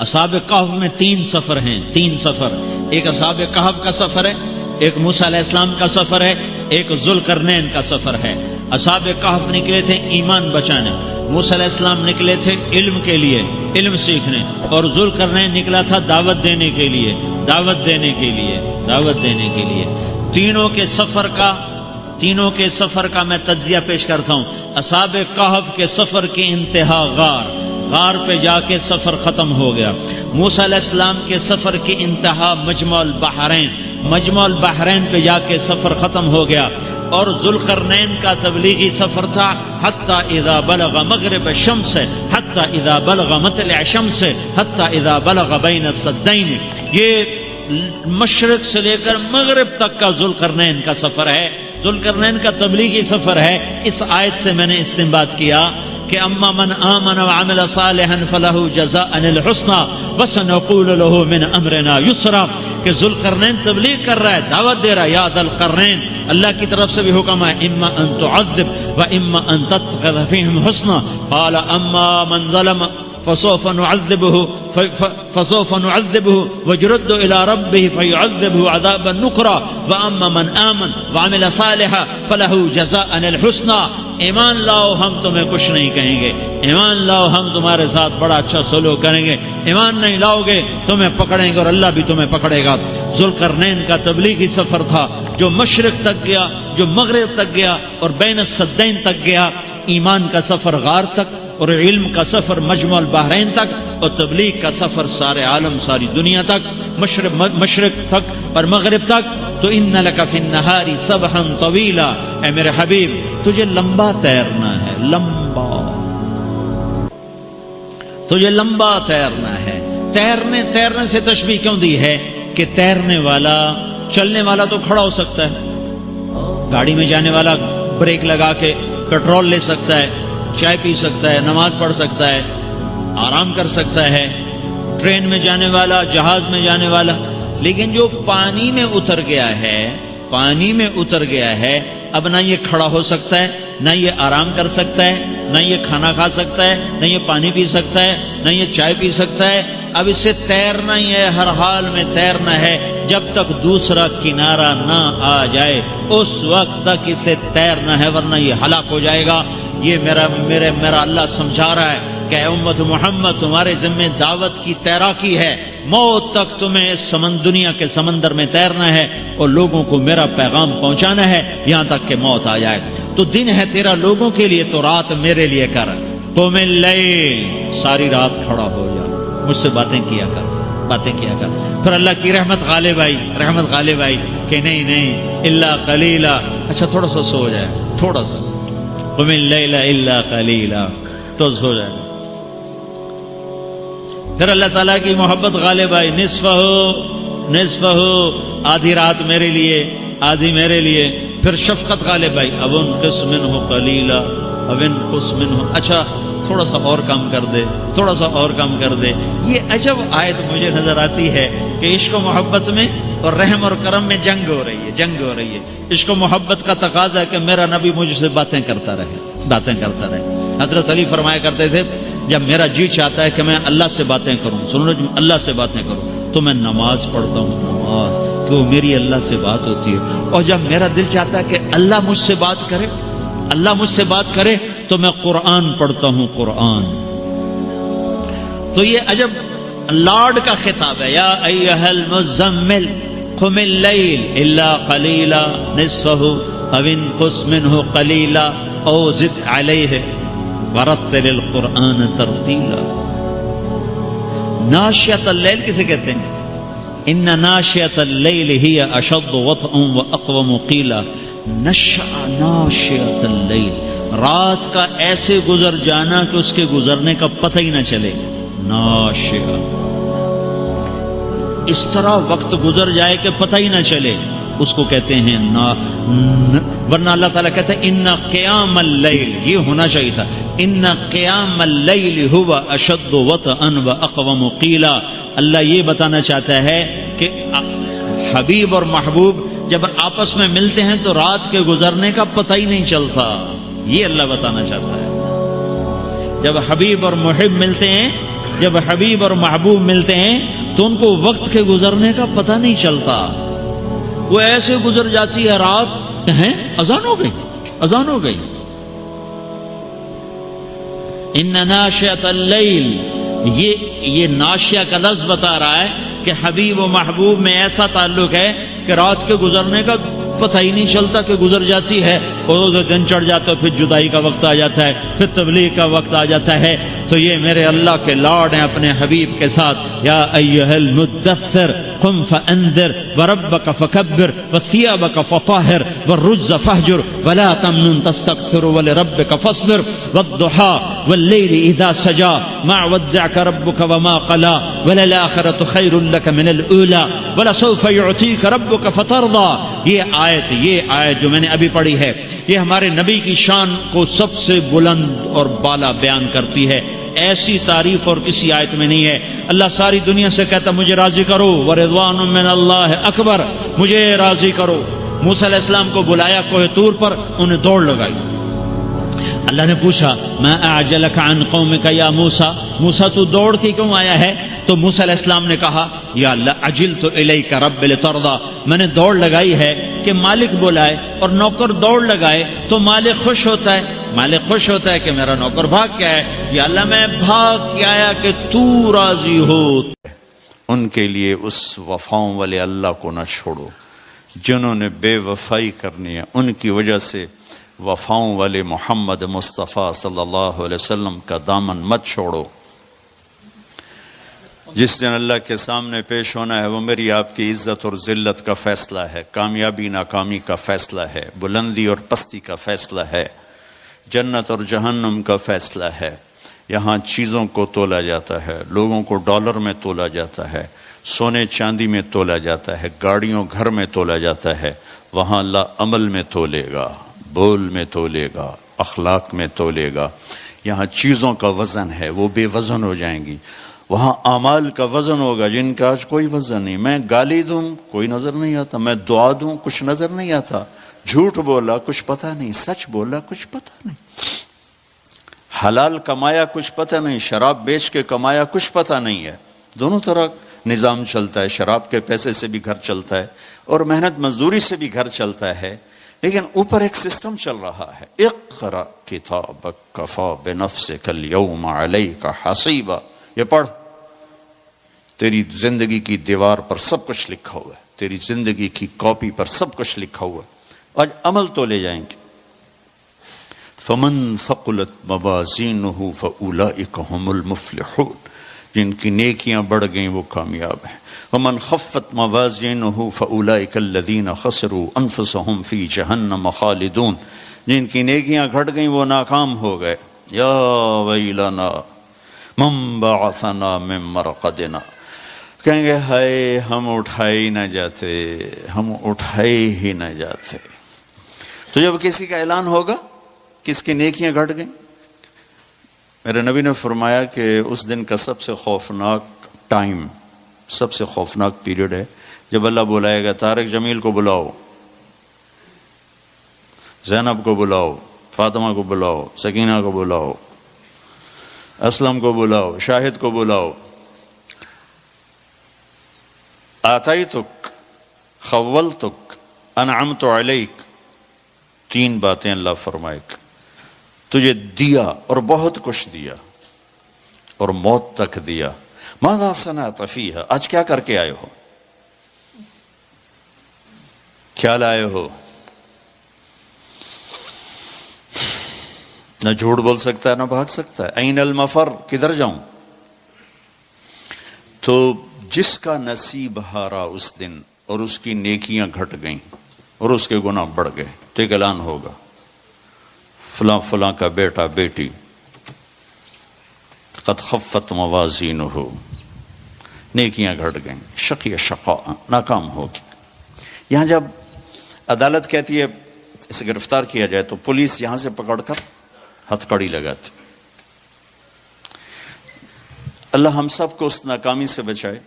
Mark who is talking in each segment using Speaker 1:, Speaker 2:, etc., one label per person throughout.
Speaker 1: اصحاب کہف میں 3 سفر ہیں، 3 سفر۔ ایک اصحاب کہف کا سفر ہے، ایک موسیٰ علیہ السلام کا سفر ہے، ایک ذوالقرنین کا سفر ہے۔ اصحاب کہف نکلے تھے ایمان بچانے، موسیٰ علیہ السلام نکلے تھے علم کے لیے، علم سیکھنے، اور ذوالقرنین نکلا تھا دعوت دینے کے لیے، دعوت دینے کے لیے، دعوت دینے کے لیے۔ تینوں کے سفر کا میں تجزیہ پیش کرتا ہوں۔ اصحاب کہف کے سفر کی انتہا غار پہ جا کے سفر ختم ہو گیا۔ موسیٰ علیہ السلام کے سفر کی انتہا مجمع البحرین پہ جا کے سفر ختم ہو گیا، اور ذوالقرنین کا تبلیغی سفر تھا حتی اذا بلغ مغرب الشمس، حتی اذا بلغ مطلع الشمس، حتی اذا بلغ بین السدین۔ یہ مشرق سے لے کر مغرب تک کا ذوالقرنین کا سفر ہے، ذوالقرنین کا تبلیغی سفر ہے۔ اس آیت سے میں نے استنباط کیا کہ اما من آمن وعمل صالحا فلہ جزاء الحسنى وسنقول له من امرنا یسرا، کہ ذوالقرنین تبلیغ کر رہا ہے، دعوت دے رہا ہے، یا ذا القرنین، اللہ کی طرف سے بھی حکم ہے، اما ان تعذب واما ان تتخذ فیہم حسنا، قال اما من ظلم فسوف نعذبه ويرد الى ربه فيعذبه عذابا نكرا واما من آمن وعمل صالحا فله جزاء الحسنى۔ ایمان لاؤ ہم تمہیں کچھ نہیں کہیں گے، ایمان لاؤ ہم تمہارے ساتھ بڑا اچھا سلوک کریں گے، ایمان نہیں لاؤ گے تمہیں پکڑیں گے اور اللہ بھی تمہیں پکڑے گا۔ ذوالقرنین کا تبلیغی سفر تھا جو مشرق تک گیا، جو مغرب تک گیا، اور بین السدین تک گیا۔ ایمان کا سفر غار تک، اور علم کا سفر مجمع البحرین تک، اور تبلیغ کا سفر سارے عالم، ساری دنیا تک، مشرق تک اور مغرب تک۔ تو ان لک فی النہار سبحا طویلا، اے میرے حبیب تجھے لمبا تیرنا ہے، تجھے لمبا تیرنا ہے۔ تیرنے سے تشبیہ کیوں دی ہے کہ تیرنے والا، چلنے والا تو کھڑا ہو سکتا ہے، گاڑی میں جانے والا بریک لگا کے پیٹرول لے سکتا ہے، چائے پی سکتا ہے، نماز پڑھ سکتا ہے، آرام کر سکتا ہے، ٹرین میں جانے والا، جہاز میں جانے والا۔ لیکن جو پانی میں اتر گیا ہے، اب نہ یہ کھڑا ہو سکتا ہے، نہ یہ آرام کر سکتا ہے، نہ یہ کھانا کھا سکتا ہے، نہ یہ پانی پی سکتا ہے، نہ یہ چائے پی سکتا ہے۔ اب اسے تیرنا ہی ہے، ہر حال میں تیرنا ہے، جب تک دوسرا کنارہ نہ آ جائے اس وقت تک اسے تیرنا ہے، ورنہ یہ ہلاک ہو جائے گا۔ یہ میرا اللہ سمجھا رہا ہے کہ اے امت محمد، تمہارے ذمہ دعوت کی تیراکی ہے، موت تک تمہیں اس دنیا کے سمندر میں تیرنا ہے اور لوگوں کو میرا پیغام پہنچانا ہے یہاں تک کہ موت آ جائے۔ تو دن ہے تیرا لوگوں کے لیے، تو رات میرے لیے کر، قم اللیل، ساری رات کھڑا ہو جا، مجھ سے باتیں کیا کر۔ پھر اللہ کی رحمت غالب آئی کہ نہیں الا قلیلا، اچھا تھوڑا سا سو جائے، تھوڑا سا، قم اللیل الا قلیلا، تو سو جائے۔ پھر اللہ تعالیٰ کی محبت غالب آئی، نصفہ، آدھی رات میرے لیے، آدھی میرے لیے۔ پھر شفقت غالب آئی، اب انقص منہ قلیلا، اچھا تھوڑا سا اور کم کر دے۔ یہ عجب آیت مجھے نظر آتی ہے کہ عشق و محبت میں اور رحم اور کرم میں جنگ ہو رہی ہے۔ عشق و محبت کا تقاضا ہے کہ میرا نبی مجھ سے باتیں کرتا رہے۔ حضرت علی فرمایا کرتے تھے، جب میرا جی چاہتا ہے کہ میں اللہ سے باتیں کروں، اللہ سے باتیں کروں، تو میں نماز پڑھتا ہوں، کہ وہ میری اللہ سے بات ہوتی ہے۔ اور جب میرا دل چاہتا ہے کہ اللہ مجھ سے بات کرے تو میں قرآن پڑھتا ہوں، قرآن۔ تو یہ عجب لارڈ کا خطاب ہے، یا ایھا المزمل قم اللیل الا قلیلا نصفہ او انقص منہ قلیلا او زد علیہ ورتل القرآن ترتیلا۔ ناشیۃ اللیل کسے کہتے ہیں؟ ان ناشیۃ اللیل ہی اشد وطئا واقوم قیلا۔ ناشیۃ اللیل، رات کا ایسے گزر جانا کہ اس کے گزرنے کا پتہ ہی نہ چلے۔ ناشیہ، اس طرح وقت گزر جائے کہ پتہ ہی نہ چلے، اس کو کہتے ہیں ورنہ اللہ تعالیٰ کہتے ہیں ان قیام اللیل، یہ ہونا چاہیے تھا، ان قیام اللیل هو اشد وطئا واقوم قیلا۔ اللہ یہ بتانا چاہتا ہے کہ حبیب اور محبوب جب آپس میں ملتے ہیں تو رات کے گزرنے کا پتہ ہی نہیں چلتا، یہ اللہ بتانا چاہتا ہے۔ جب حبیب اور محب ملتے ہیں جب حبیب اور محبوب ملتے ہیں تو ان کو وقت کے گزرنے کا پتہ نہیں چلتا، وہ ایسے گزر جاتی ہے رات، ہیں اذان ہو گئی، اذان ہو گئی۔ ان ناشئۃ اللیل، یہ ناشیہ کا لفظ بتا رہا ہے کہ حبیب و محبوب میں ایسا تعلق ہے کہ رات کے گزرنے کا پتہ ہی نہیں چلتا کہ گزر جاتی ہے، اور دن چڑھ جاتا ہے، پھر جدائی کا وقت آ جاتا ہے، پھر تبلیغ کا وقت آ جاتا ہے۔ تو یہ میرے اللہ کے لاڈ ہیں اپنے حبیب کے ساتھ۔ یا ایھا المدثر قم فانذر وربک فکبر وثیابک فطہر والرجز فاہجر ولا تمنن تستکثر ولربک فاصبر والضحی واللیل اذا سجی ما ودعک ربک وما قلی وللآخرۃ خیر لک من الاولی ولسوف یعطیک ربک فترضی۔ یہ آیت جو میں نے ابھی پڑھی ہے، یہ ہمارے نبی کی شان کو سب سے بلند اور بالا بیان کرتی ہے۔ ایسی تعریف اور کسی آیت میں نہیں ہے۔ اللہ ساری دنیا سے کہتا مجھے راضی کرو، ورضوان من اللہ اکبر، مجھے راضی کرو۔ موسیٰ علیہ السلام کو بلایا کوہ طور پر، انہیں دوڑ لگائی۔ اللہ نے پوچھا ما اعجلک عن قومک یا موسیٰ، موسیٰ تو دوڑ کے کیوں آیا ہے؟ تو موسیٰ علیہ السلام نے کہا یا اللہ عجلت الیک رب لترضی، میں نے دوڑ لگائی ہے کہ مالک بلائے اور نوکر دوڑ لگائے تو مالک خوش ہوتا ہے، مالک خوش ہوتا ہے کہ میرا نوکر بھاگ کے آئے۔ یا اللہ میں بھاگ کے آیا کہ تو راضی ہو۔
Speaker 2: ان کے لیے اس وفاؤں والے اللہ کو نہ چھوڑو جنہوں نے بے وفائی کرنی ہے، ان کی وجہ سے وفاؤں والے محمد مصطفیٰ صلی اللہ علیہ وسلم کا دامن مت چھوڑو۔ جس دن اللہ کے سامنے پیش ہونا ہے وہ میری آپ کی عزت اور ذلت کا فیصلہ ہے، کامیابی ناکامی کا فیصلہ ہے، بلندی اور پستی کا فیصلہ ہے، جنت اور جہنم کا فیصلہ ہے۔ یہاں چیزوں کو تولا جاتا ہے، لوگوں کو ڈالر میں تولا جاتا ہے، سونے چاندی میں تولا جاتا ہے، گاڑیوں گھر میں تولا جاتا ہے۔ وہاں اللہ عمل میں تولے گا، بول میں تولے گا، اخلاق میں تولے گا۔ یہاں چیزوں کا وزن ہے، وہ بے وزن ہو جائیں گی۔ وہاں اعمال کا وزن ہوگا جن کا آج کوئی وزن نہیں۔ میں گالی دوں کوئی نظر نہیں آتا، میں دعا دوں کچھ نظر نہیں آتا، جھوٹ بولا کچھ پتہ نہیں، سچ بولا کچھ پتہ نہیں، حلال کمایا کچھ پتہ نہیں، شراب بیچ کے کمایا کچھ پتہ نہیں ہے۔ دونوں طرح نظام چلتا ہے، شراب کے پیسے سے بھی گھر چلتا ہے اور محنت مزدوری سے بھی گھر چلتا ہے، لیکن اوپر ایک سسٹم چل رہا ہے۔ اقرأ کتابک کفی بنفسک اليوم علیک حسیبا، یہ پڑھ، تیری زندگی کی دیوار پر سب کچھ لکھا ہوا ہے، تیری زندگی کی کاپی پر سب کچھ لکھا ہوا ہے۔ آج عمل تو لے جائیں گے۔ فمن ثقلت موازینہ فاولئک هم المفلحون، جن کی نیکیاں بڑھ گئیں وہ کامیاب ہیں۔ ومن خفت موازینہ فاولئک الذین خسروا انفسهم فی جہنم خالدون، جن کی نیکیاں گھٹ گئیں وہ ناکام ہو گئے۔ یا ویلنا من بعثنا من مرقدنا، کہیں گے ہائے ہم اٹھائے ہی نہ جاتے، ہم اٹھائے ہی نہ جاتے۔ تو جب کسی کا اعلان ہوگا کس کی نیکیاں گھٹ گئیں، میرے نبی نے فرمایا کہ اس دن کا سب سے خوفناک ٹائم، سب سے خوفناک پیریڈ ہے جب اللہ بلائے گا طارق جمیل کو بلاؤ، زینب کو بلاؤ، فاطمہ کو بلاؤ، سکینہ کو بلاؤ، اسلم کو بلاؤ، شاہد کو بلاؤ، آتیتک خولتک انعمت علیک، تین باتیں اللہ فرمائے گا، تجھے دیا اور بہت کچھ دیا اور موت تک دیا۔ ماذا صنعت فیہا، آج کیا کر کے آئے ہو، کیا لائے ہو؟ نہ جھوٹ بول سکتا ہے نہ بھاگ سکتا ہے۔ این المفر، کدھر جاؤں؟ تو جس کا نصیب ہارا اس دن اور اس کی نیکیاں گھٹ گئیں اور اس کے گناہ بڑھ گئے تو ایک اعلان ہوگا، فلاں فلاں کا بیٹا بیٹی قد خفت موازینہ، نیکیاں گھٹ گئیں، شقی شقاء، ناکام ہوگی۔ یہاں جب عدالت کہتی ہے اسے گرفتار کیا جائے تو پولیس یہاں سے پکڑ کر ہتھ کڑی لگاتی۔ اللہ ہم سب کو اس ناکامی سے بچائے۔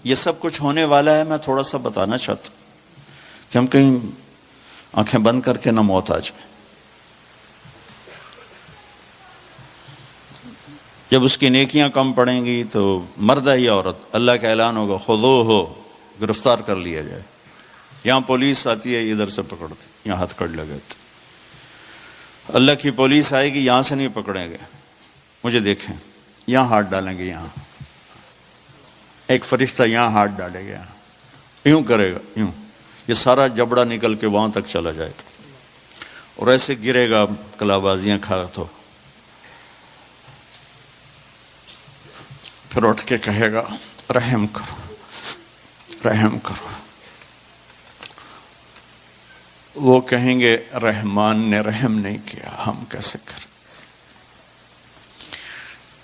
Speaker 2: یہ سب کچھ ہونے والا ہے، میں تھوڑا سا بتانا چاہتا ہوں کہ ہم کہیں آنکھیں بند کر کے نہ موت آ جائے۔ جب اس کی نیکیاں کم پڑیں گی تو مرد ہے یا عورت، اللہ کا اعلان ہوگا خذوہ، گرفتار کر لیا جائے۔ یہاں پولیس آتی ہے، ادھر سے پکڑتی، یہاں ہتھ کڑ لگاتے۔ اللہ کی پولیس آئے گی، یہاں سے نہیں پکڑیں گے، مجھے دیکھیں، یہاں ہاتھ ڈالیں گے، یہاں ایک فرشتہ یہاں ہاتھ ڈالے گا، یوں کرے گا، یوں، یہ سارا جبڑا نکل کے وہاں تک چلا جائے گا، اور ایسے گرے گا کلابازیاں کھا تو، پھر اٹھ کے کہے گا رحم کرو، رحم کرو۔ وہ کہیں گے رحمان نے رحم نہیں کیا، ہم کیسے کریں؟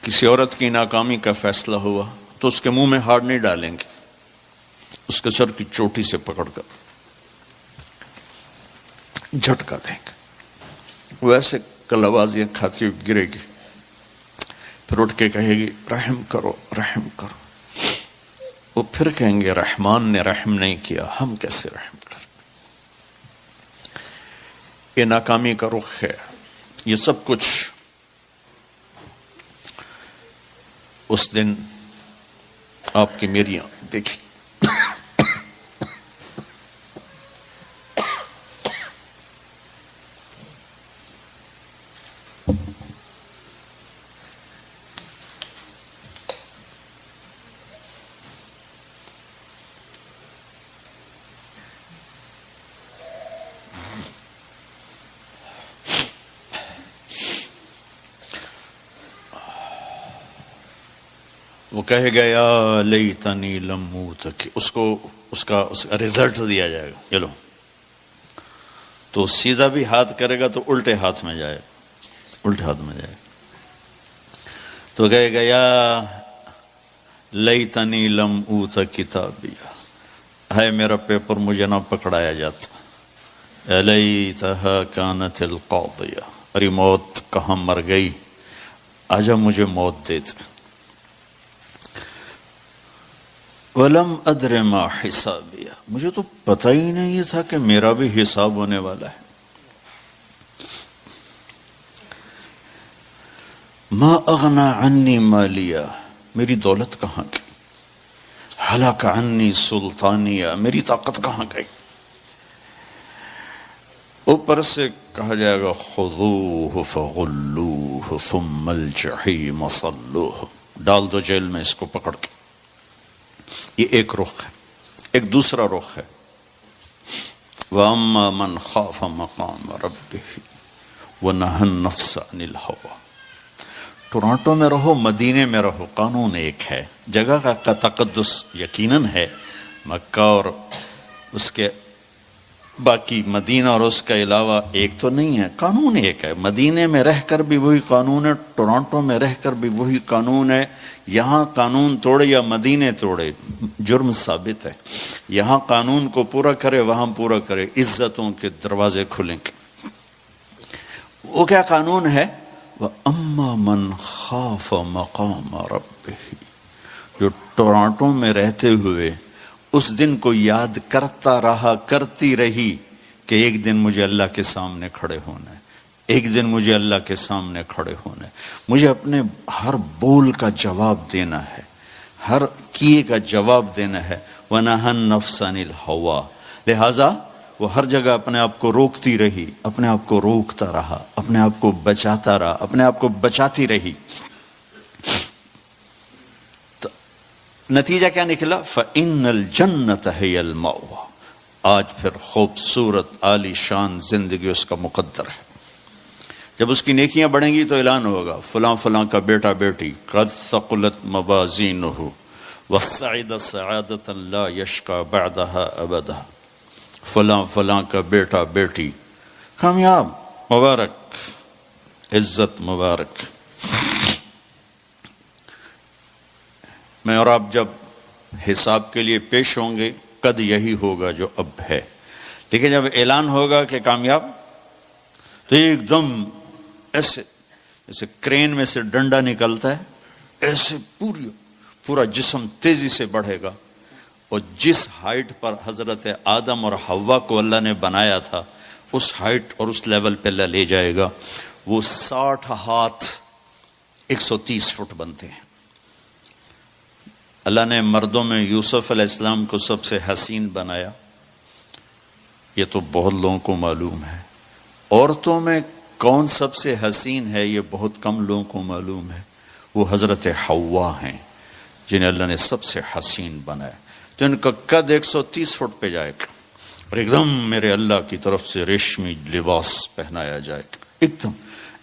Speaker 2: کسی عورت کی ناکامی کا فیصلہ ہوا تو اس کے منہ میں ہاتھ نہیں ڈالیں گے، اس کے سر کی چوٹی سے پکڑ کر جھٹکا دیں گے، وہ ایسے کلابازیاں کھاتی ہوئی گرے گی، پھر اٹھ کے کہے گی رحم کرو، رحم کرو۔ وہ پھر کہیں گے رحمان نے رحم نہیں کیا، ہم کیسے رحم کریں؟ یہ ناکامی کا رخ ہے۔ یہ سب کچھ اس دن آپ کی میری دیکھی، وہ کہے گا یا لیتنی لم موت، اس کو اس کا رزلٹ دیا جائے گا، چلو تو سیدھا بھی ہاتھ کرے گا تو الٹے ہاتھ میں جائے، الٹے ہاتھ میں جائے، تو کہے گا یا لیتنی لم اوت کتابیہ، ہے میرا پیپر مجھے نہ پکڑایا جاتا، لیتہا کانت القاضیہ، ارے موت کہاں مر گئی، آجا مجھے موت دیتے۔ وَلَمْ أَدْرِ مَا حِسَابِيَ، مجھے تو پتہ ہی نہیں تھا کہ میرا بھی حساب ہونے والا ہے۔ مَا أَغْنَى عَنِّي مَالِيَ، میری دولت کہاں گئی، ہلاک عنی سلطانیہ، میری طاقت کہاں گئی۔ اوپر سے کہا جائے گا خذوہ فغلوہ ثم الجحیم صلوہ، ڈال دو جیل میں اس کو پکڑ کے۔ یہ ایک رخ ہے۔ ایک دوسرا رخ ہے وَأَمَّا مَنْ خَافَ مَقَامَ رَبِّهِ وَنَهَى النَّفْسَ عَنِ الْهَوَىٰ۔ ٹورانٹو میں رہو، مدینے میں رہو، قانون ایک ہے، جگہ کا تقدس یقیناً ہے، مکہ اور اس کے باقی مدینہ اور اس کا علاوہ ایک تو نہیں ہے، قانون ایک ہے۔ مدینے میں رہ کر بھی وہی قانون ہے، ٹورانٹو میں رہ کر بھی وہی قانون ہے۔ یہاں قانون توڑے یا مدینے توڑے جرم ثابت ہے، یہاں قانون کو پورا کرے وہاں پورا کرے، عزتوں کے دروازے کھلیں گے۔ وہ کیا قانون ہے؟ وَأَمَّا مَنْ خَافَ مَقَامَ رَبِّهِ، جو ٹورانٹو میں رہتے ہوئے اس دن کو یاد کرتا رہا، کرتی رہی کہ ایک دن مجھے اللہ کے سامنے کھڑے ہونا ہے، ایک دن مجھے اللہ کے سامنے کھڑے ہونا ہے، مجھے اپنے ہر بول کا جواب دینا ہے، ہر کیے کا جواب دینا ہے۔ وَنَهَى النَّفْسَ عَنِ الْهَوَىٰ، لہٰذا وہ ہر جگہ اپنے آپ کو روکتی رہی، اپنے آپ کو روکتا رہا، اپنے آپ کو بچاتا رہا، اپنے آپ کو بچاتی رہی۔ نتیجہ کیا نکلا؟ فَإِنَّ الْجَنَّةَ هِيَ الْمَأْوَىٰ، آج پھر خوبصورت عالی شان زندگی اس کا مقدر ہے۔ جب اس کی نیکیاں بڑھیں گی تو اعلان ہوگا فلاں فلاں کا بیٹا بیٹی قد ثقلت موازینہ وصعد سعادۃ لا یشقى بعدها ابدا، فلاں فلاں کا بیٹا بیٹی کامیاب، مبارک، عزت مبارک۔ میں اور آپ جب حساب کے لیے پیش ہوں گے قد یہی ہوگا جو اب ہے، لیکن جب اعلان ہوگا کہ کامیاب تو ایک دم ایسے جیسے کرین میں سے ڈنڈا نکلتا ہے، ایسے پورا جسم تیزی سے بڑھے گا، اور جس ہائٹ پر حضرت آدم اور حوا کو اللہ نے بنایا تھا اس ہائٹ اور اس لیول پہ اللہ لے جائے گا۔ وہ 60 ہاتھ 130 فٹ بنتے ہیں. اللہ نے مردوں میں یوسف علیہ السلام کو سب سے حسین بنایا، یہ تو بہت لوگوں کو معلوم ہے. عورتوں میں کون سب سے حسین ہے یہ بہت کم لوگوں کو معلوم ہے. وہ حضرت حوا ہیں جنہیں اللہ نے سب سے حسین بنایا. تو ان کا قد 130 فٹ پہ جائے گا اور ایک دم میرے اللہ کی طرف سے ریشمی لباس پہنایا جائے گا. ایک دم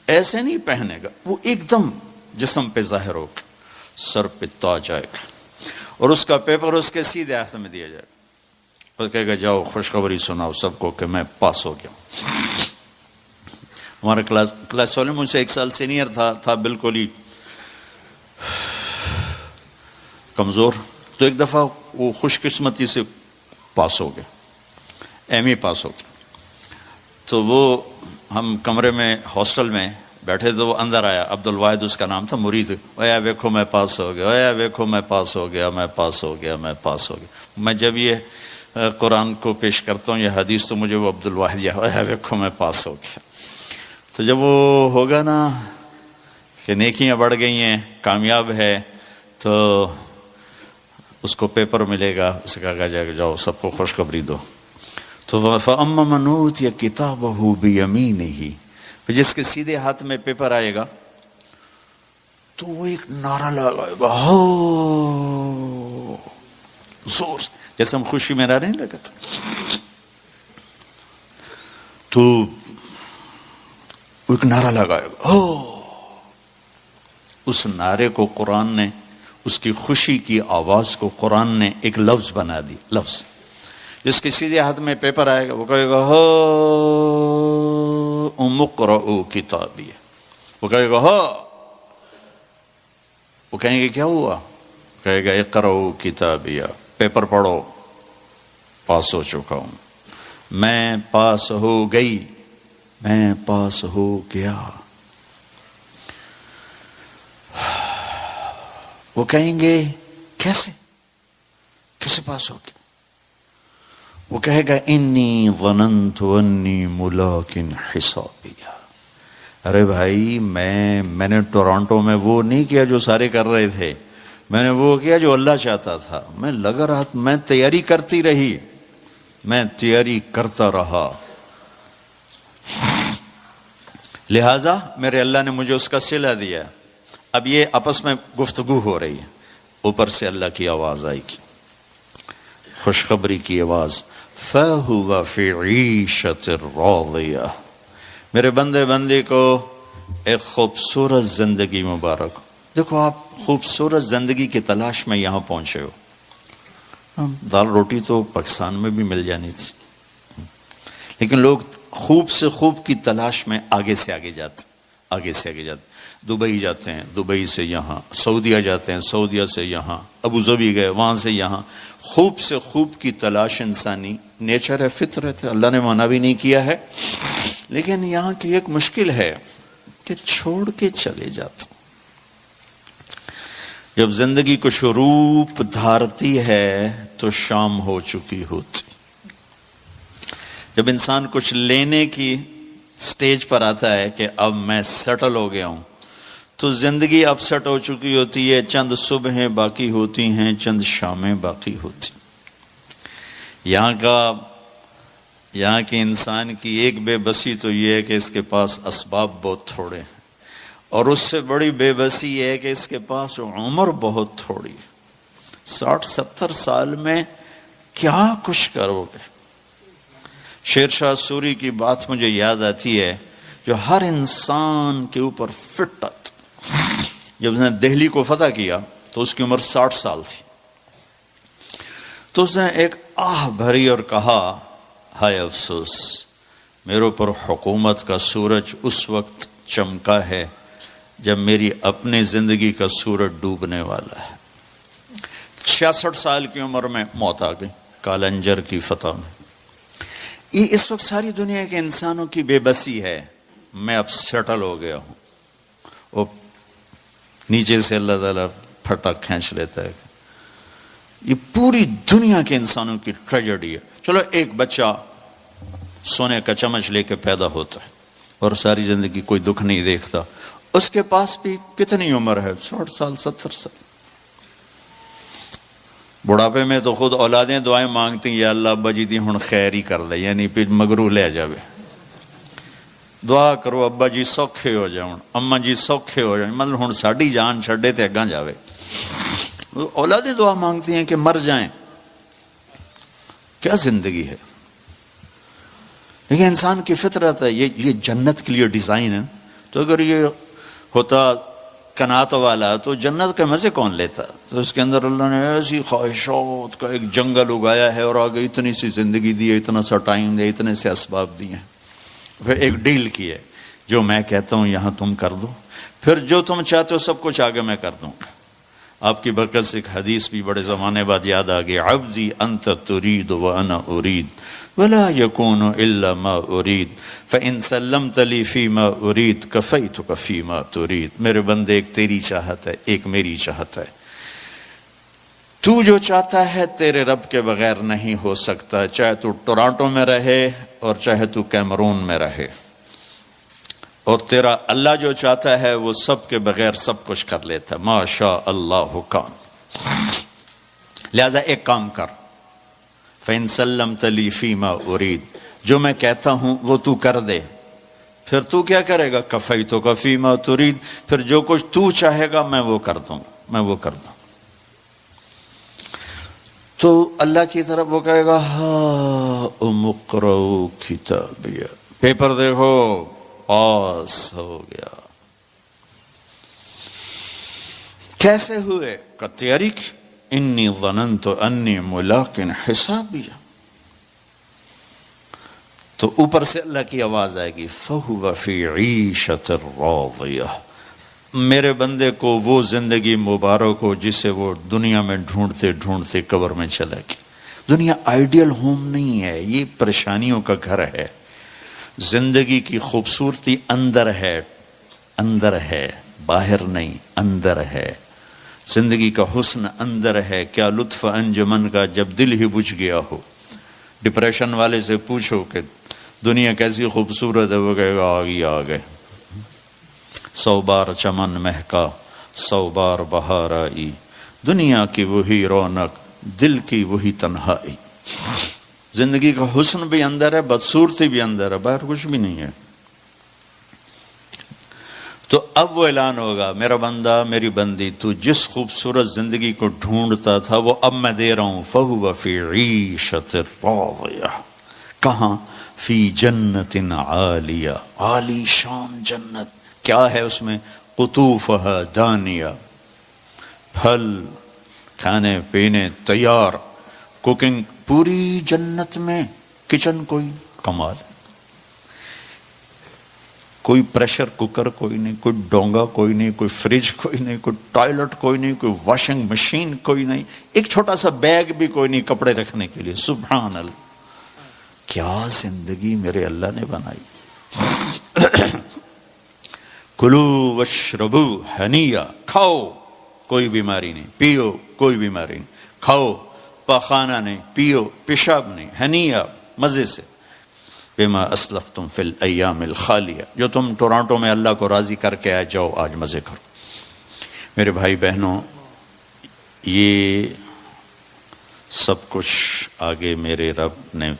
Speaker 2: ایسے نہیں پہنے گا، وہ ایک دم جسم پہ ظاہر ہوگا، سر پہ تاج آئے گا اور اس کا پیپر اس کے سیدھے ہاتھ میں دیا جائے گا اور کہے گا جاؤ خوشخبری سناؤ سب کو کہ میں پاس ہو گیا ہوں. ہمارا کلاس والے مجھ سے 1 سال سینئر تھا بالکل ہی کمزور. تو ایک دفعہ وہ خوش قسمتی سے پاس ہو گیا، ایم ای پاس ہو گیا. تو وہ ہم کمرے میں ہاسٹل میں بیٹھے تو وہ اندر آیا، عبد الواحد اس کا نام تھا، مرید. اویا ویکھو میں پاس ہو گیا، اویا ویکھو میں پاس ہو گیا، میں پاس ہو گیا، میں پاس ہو گیا. میں جب یہ قرآن کو پیش کرتا ہوں یہ حدیث تو مجھے وہ عبد الواحد یا اویا ویکھو میں پاس ہو گیا. تو جب وہ ہوگا نا کہ نیکیاں بڑھ گئی ہیں، کامیاب ہے، تو اس کو پیپر ملے گا، اسے کہا جائے گا جاؤ سب کو خوشخبری دو. تو فَأَمَّا مَنْ أُوتِيَ كِتَابَهُ بِيَمِينِهِ، جس کے سیدھے ہاتھ میں پیپر آئے گا تو وہ ایک نعرہ لگائے گا زور سے، جیسے ہم خوشی میں نعرہ نہیں لگاتے. تو وہ ایک نعرہ لگائے گا، اس نعرے کو قرآن نے، اس کی خوشی کی آواز کو قرآن نے ایک لفظ بنا دی. لفظ جس کے سیدھے ہاتھ میں پیپر آئے گا وہ کہے گا اقرؤوا کتابیہ. وہ کہے گا وہ کہیں گے کیا ہوا؟ کہے گا اقرؤوا کتابیہ، پیپر پڑھو، پاس ہو چکا ہوں، میں پاس ہو گئی، میں پاس ہو گیا. وہ کہیں گے کیسے پاس ہو گیا؟ وہ کہے گا انی ظننت انی ملاق حسابیہ. ارے بھائی میں نے ٹورانٹو میں وہ نہیں کیا جو سارے کر رہے تھے، میں نے وہ کیا جو اللہ چاہتا تھا. میں لگا رہا، میں تیاری کرتی رہی، میں تیاری کرتا رہا، لہذا میرے اللہ نے مجھے اس کا صلہ دیا. اب یہ آپس میں گفتگو ہو رہی ہے، اوپر سے اللہ کی آواز آئی گی، خوشخبری کی آواز، فَهُوَ فِي عِيشَةٍ رَاضِيَةٍ. میرے بندے کو ایک خوبصورت زندگی مبارک. دیکھو آپ خوبصورت زندگی کی تلاش میں یہاں پہنچے ہو. دال روٹی تو پاکستان میں بھی مل جانی تھی، لیکن لوگ خوب سے خوب کی تلاش میں آگے سے آگے جاتے. دبئی جاتے ہیں، دبئی سے یہاں، سعودیہ جاتے ہیں، سعودیہ سے یہاں، ابو ظبی گئے، وہاں سے یہاں. خوب سے خوب کی تلاش انسانی نیچر ہے، فطرت ہے، اللہ نے منع بھی نہیں کیا ہے. لیکن یہاں کی ایک مشکل ہے کہ چھوڑ کے چلے جاتے. جب زندگی کچھ روپ دھارتی ہے تو شام ہو چکی ہوتی. جب انسان کچھ لینے کی سٹیج پر آتا ہے کہ اب میں سیٹل ہو گیا ہوں، تو زندگی اب سیٹ ہو چکی ہوتی ہے. چند صبحیں باقی ہوتی ہیں، چند شامیں باقی ہوتی. یہاں کے انسان کی ایک بے بسی تو یہ ہے کہ اس کے پاس اسباب بہت تھوڑے ہیں، اور اس سے بڑی بے بسی یہ ہے کہ اس کے پاس عمر بہت تھوڑی. 60-70 سال میں کیا کچھ کرو گے؟ شیر شاہ سوری کی بات مجھے یاد آتی ہے جو ہر انسان کے اوپر فٹ آتی. جب اس نے دہلی کو فتح کیا تو اس کی عمر 60 سال تھی. تو اس نے ایک آہ بھری اور کہا، ہائے افسوس، میرے اوپر حکومت کا سورج اس وقت چمکا ہے جب میری اپنی زندگی کا سورج ڈوبنے والا ہے. 66 سال کی عمر میں موت آ گئی کالنجر کی فتح میں. یہ اس وقت ساری دنیا کے انسانوں کی بے بسی ہے. میں اب سیٹل ہو گیا ہوں. وہ نیچے سے اللہ تعالیٰ پھٹا کھینچ لیتا ہے. یہ پوری دنیا کے انسانوں کی ٹریجڈی ہے. چلو ایک بچہ سونے کا چمچ لے کے پیدا ہوتا ہے اور ساری زندگی کوئی دکھ نہیں دیکھتا، اس کے پاس بھی کتنی عمر ہے؟ 60 سال 70 سال. بڑھاپے میں تو خود اولادیں دعائیں مانگتی ہیں، یا اللہ ابا جی دی ہن خیر ہی کر لے، یعنی پھر مگرو لے جاوے. دعا کرو ابا جی سوکھے ہو جاؤ، اما جی سوکھے ہو جاؤ، مطلب ہن ساڈی جان چھڈے تے اگاں جاوے. اولادیں دعا مانگتی ہیں کہ مر جائیں. کیا زندگی ہے! لیکن انسان کی فطرت ہے، یہ جنت کے لیے ڈیزائن ہے. تو اگر یہ ہوتا کنات والا تو جنت کے مزے کون لیتا؟ تو اس کے اندر اللہ نے ایسی خواہشات کا ایک جنگل اگایا ہے، اور آگے اتنی سی زندگی دی ہے، اتنا سا ٹائم دیا، اتنے سے اسباب دیے ہیں. پھر ایک ڈیل کی ہے، جو میں کہتا ہوں یہاں تم کر دو، پھر جو تم چاہتے ہو سب کچھ آگے میں کر دوں گا. آپ کی برکت سے ایک حدیث بھی بڑے زمانے بعد یاد آ گئی، عبدی انت ترید وانا ارید ولا يكون الا ما ارید فان سلمت لي فيما ارید كفيتك فيما ترید. میرے بندے، ایک تیری چاہت ہے، ایک میری چاہت ہے. تو جو چاہتا ہے تیرے رب کے بغیر نہیں ہو سکتا، چاہے تو ٹورانٹو میں رہے اور چاہے تو کیمرون میں رہے. اور تیرا اللہ جو چاہتا ہے وہ سب کے بغیر سب کچھ کر لیتا ہے. ما شاء اللہ کان. لہذا ایک کام کر، فَإِن سَلَّمْتَ لِي فِي مَا أُرِيدُ، جو میں کہتا ہوں وہ تو کر دے، پھر تو کیا کرے گا؟ كَفَيْتُكَ فِي مَا تُرِيدُ، پھر جو کچھ تو چاہے گا میں وہ کر دوں، میں وہ کر دوں. تو اللہ کی طرف وہ کہے گا ہاؤم اقرؤوا کتابیہ، پیپر دیکھو، پاس ہو گیا. کیسے ہوئے؟ کا تیاری کی. انی ظننت انی ملاق حسابیہ. تو اوپر سے اللہ کی آواز آئے گی فَهُوَ فِي عِيشَةٍ رَاضِيَةٍ. میرے بندے کو وہ زندگی مبارک ہو جسے وہ دنیا میں ڈھونڈتے ڈھونڈتے قبر میں چلا گیا. دنیا آئیڈیل ہوم نہیں ہے، یہ پریشانیوں کا گھر ہے. زندگی کی خوبصورتی اندر ہے، اندر ہے، باہر نہیں، اندر ہے. زندگی کا حسن اندر ہے. کیا لطف انجمن کا جب دل ہی بجھ گیا ہو. ڈپریشن والے سے پوچھو کہ دنیا کیسی خوبصورت ہے، وہ کہے گا آگے آگے. 100 بار چمن مہکا، 100 بار بہار آئی، دنیا کی وہی رونق، دل کی وہی تنہائی. زندگی کا حسن بھی اندر ہے، بدصورتی بھی اندر ہے، باہر کچھ بھی نہیں ہے. تو اب وہ اعلان ہوگا، میرا بندہ میری بندی، تو جس خوبصورت زندگی کو ڈھونڈتا تھا وہ اب میں دے رہا ہوں. فَهُوَ فِي عِيشَةٍ رَاضِيَةٍ. کہاں؟ فی جنت عالیہ، عالی شان جنت. کیا ہے اس میں؟ قطوفها دانیہ، پھل کھانے پینے تیار، کوکنگ پوری جنت میں. کچن کوئی کمال، کوئی پریشر کوکر کوئی نہیں، کوئی ڈونگا کوئی نہیں، کوئی فریج کوئی نہیں، کوئی ٹوائلٹ کوئی نہیں، کوئی واشنگ مشین کوئی نہیں، ایک چھوٹا سا بیگ بھی کوئی نہیں کپڑے رکھنے کے لیے. سبحان اللہ، کیا زندگی میرے اللہ نے بنائی. کلو واشربو ہنیا، کھاؤ کوئی بیماری نہیں، پیو کوئی بیماری نہیں، کھاؤ پاخانہ نہیں، پیو پیشاب نہیں، ہنیا مزے سے. بما اسلفتم فی الایام الخالیہ، جو تم ٹورانٹو میں اللہ کو راضی کر کے آئے، جاؤ آج مزے کرو. میرے بھائی بہنوں، یہ سب کچھ آگے میرے رب نے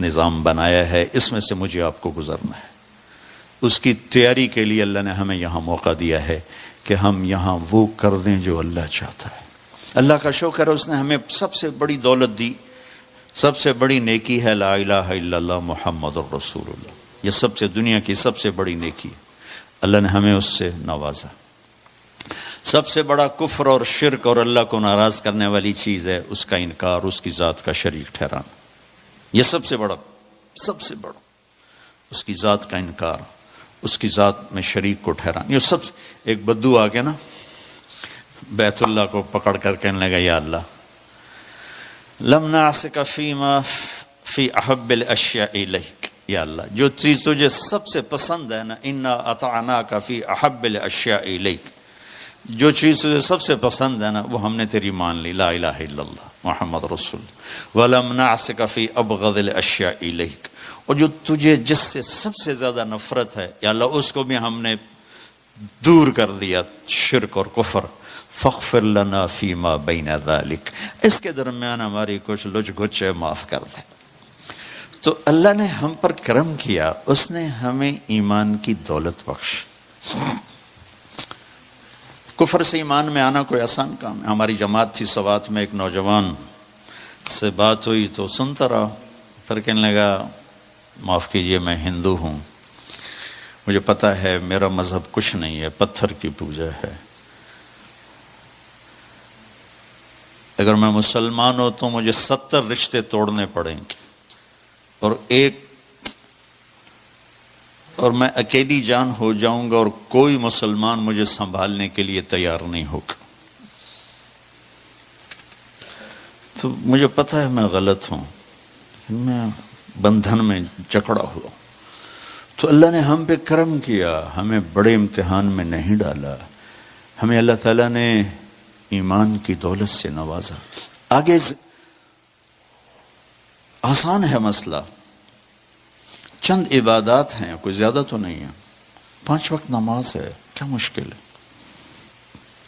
Speaker 2: نظام بنایا ہے، اس میں سے مجھے آپ کو گزرنا ہے. اس کی تیاری کے لیے اللہ نے ہمیں یہاں موقع دیا ہے کہ ہم یہاں وہ کر دیں جو اللہ چاہتا ہے. اللہ کا شکر ہے، اس نے ہمیں سب سے بڑی دولت دی، سب سے بڑی نیکی ہے لا الہ الا اللہ محمد الرسول اللہ. یہ سب سے دنیا کی سب سے بڑی نیکی ہے، اللہ نے ہمیں اس سے نوازا. سب سے بڑا کفر اور شرک اور اللہ کو ناراض کرنے والی چیز ہے اس کا انکار، اس کی ذات کا شریک ٹھہرانا. یہ سب سے بڑا اس کی ذات کا انکار، اس کی ذات میں شریک کو ٹھہرانا. یہ سب سے ایک بدو آ کے نا بیت اللہ کو پکڑ کر کہنے لگا یا اللہ لم نعسک فیما فی احب الاشیاء الیک، یا اللہ جو چیز تجھے سب سے پسند ہے نا، انا اطعناک فی احب الاشیاء الیک، جو چیز تجھے سب سے پسند ہے نا وہ ہم نے تیری مان لی، لا الہ الا اللہ محمد رسول. ولم نعسک فی ابغض الاشیاء الیک، اور جو تجھے جس سے سب سے زیادہ نفرت ہے یا اللہ اس کو بھی ہم نے دور کر دیا شرک اور کفر. فاغفر لنا فیما بین ذلک، اس کے درمیان ہماری کچھ لچ گچ ہے، معاف کر دے. تو اللہ نے ہم پر کرم کیا، اس نے ہمیں ایمان کی دولت بخش. کفر سے ایمان میں آنا کوئی آسان کام ہے. ہماری جماعت تھی سوات میں، ایک نوجوان سے بات ہوئی تو سنتا رہا، پھر کہنے لگا معاف کیجئے میں ہندو ہوں، مجھے پتہ ہے میرا مذہب کچھ نہیں ہے، پتھر کی پوجا ہے. اگر میں مسلمان ہوں تو مجھے 70 رشتے توڑنے پڑیں گے اور میں اکیلی جان ہو جاؤں گا اور کوئی مسلمان مجھے سنبھالنے کے لیے تیار نہیں ہوگا. تو مجھے پتہ ہے میں غلط ہوں، میں بندھن میں جکڑا ہوا. تو اللہ نے ہم پہ کرم کیا، ہمیں بڑے امتحان میں نہیں ڈالا، ہمیں اللہ تعالیٰ نے ایمان کی دولت سے نوازا. آگے آسان ہے مسئلہ، چند عبادات ہیں، کوئی زیادہ تو نہیں ہے. 5 وقت نماز ہے، کیا مشکل ہے؟